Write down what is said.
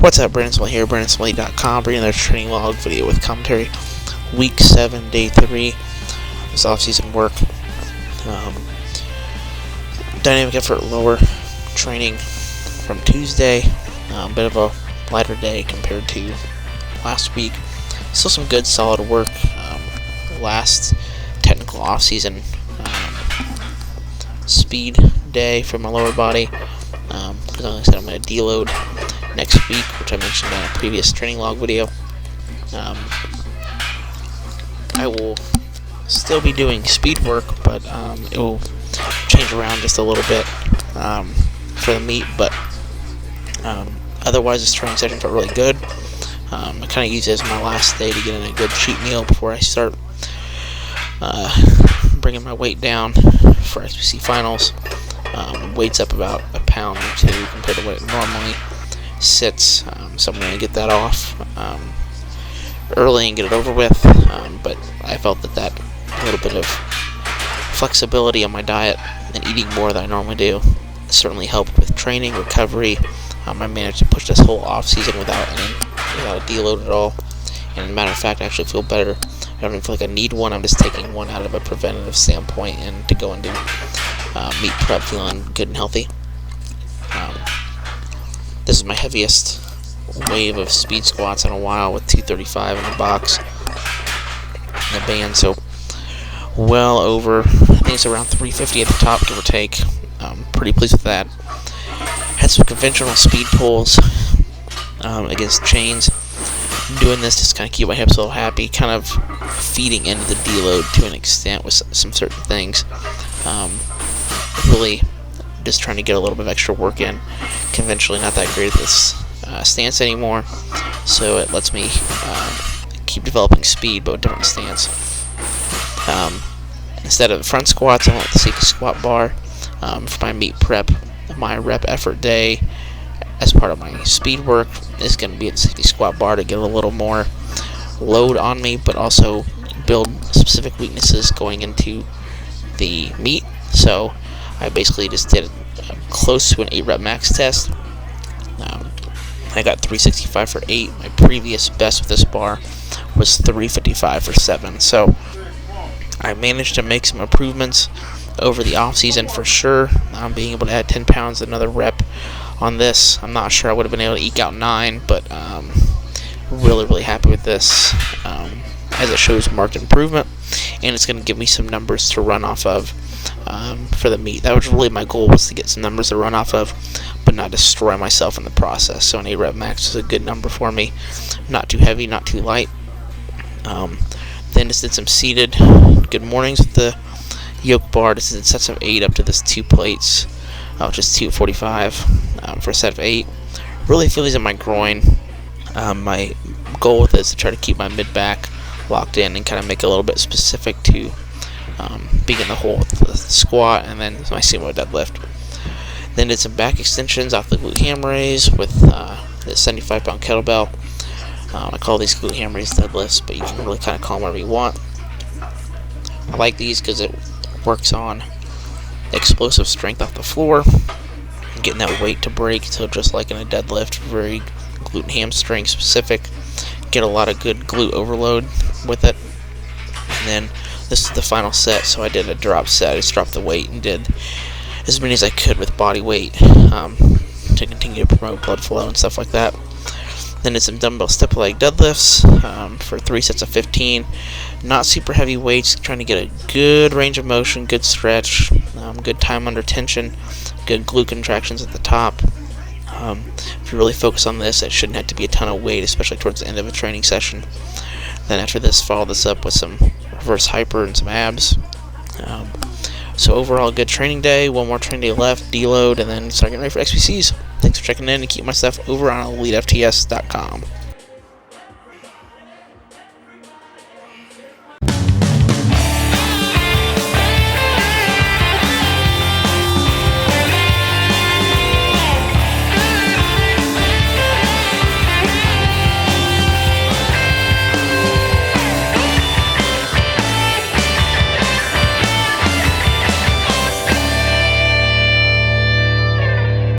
What's up, Brandon Smitley here, BrandonSmitley.com, bringing another training log video with commentary. Week 7, Day 3, this off-season work. Dynamic effort lower training from Tuesday. Bit of a lighter day compared to last week. Still some good, solid work. Last technical off-season speed day for my lower body. Because like I said, I'm going to deload next week, which I mentioned in a previous training log video. I will still be doing speed work, but it will change around just a little bit for the meet. But otherwise, this training session felt really good. I kind of use it as my last day to get in a good cheat meal before I start bringing my weight down for SBC finals. Weight's up about a pound or two compared to what it normally sits, so I'm going to get that off early and get it over with. But I felt that little bit of flexibility on my diet and eating more than I normally do certainly helped with training, recovery. I managed to push this whole off season without a deload at all, and as a matter of fact, I actually feel better. I don't even feel like I need one. I'm just taking one out of a preventative standpoint and to go into meet prep feeling good and healthy. This is my heaviest wave of speed squats in a while, with 235 in the box in the band, so well over, I think it's around 350 at the top, give or take. Pretty pleased with that. Had some conventional speed pulls against chains. Doing this just kind of keep my hips a little happy, kind of feeding into the deload to an extent with some certain things. Really just trying to get a little bit of extra work in. Conventionally not that great at this stance anymore, so it lets me keep developing speed but with different stance. Instead of front squats, I went with the Seek squat bar for my meet prep. My rep effort day as part of my speed work is going to be at the 60 squat bar to get a little more load on me, but also build specific weaknesses going into the meet. So I basically just did close to an 8 rep max test. I got 365 for 8. My previous best with this bar was 355 for 7. So I managed to make some improvements over the off season for sure. Being able to add 10 pounds, another rep on this. I'm not sure I would have been able to eke out 9, but really happy with this, as it shows marked improvement, and it's going to give me some numbers to run off of for the meet. That was really my goal, was to get some numbers to run off of, but not destroy myself in the process. So an 8 rep max is a good number for me. Not too heavy, not too light. Then just did some seated good mornings with the yoke bar. Just did sets of 8 up to this 2 plates, which is 245 for a set of 8. Really feel these in my groin. My goal with this is to try to keep my mid back locked in and kind of make it a little bit specific to begin the whole squat, and then my sumo deadlift. Then did some back extensions off the glute ham raise with the 75-pound kettlebell. I call these glute ham raise deadlifts, but you can really kind of call them whatever you want. I like these because it works on explosive strength off the floor, getting that weight to break. So just like in a deadlift, very glute and hamstring specific. Get a lot of good glute overload with it. And then this is the final set, so I did a drop set. I just dropped the weight and did as many as I could with body weight to continue to promote blood flow and stuff like that. Then did some dumbbell step leg deadlifts for 3 sets of 15. Not super heavy weights, trying to get a good range of motion, good stretch, good time under tension, good glute contractions at the top. If you really focus on this, it shouldn't have to be a ton of weight, especially towards the end of a training session. Then after this, follow this up with some reverse hyper and some abs. So overall, good training day. One more training day left, deload, and then start getting ready for XPCs. Thanks for checking in, and keep my stuff over on elitefts.com.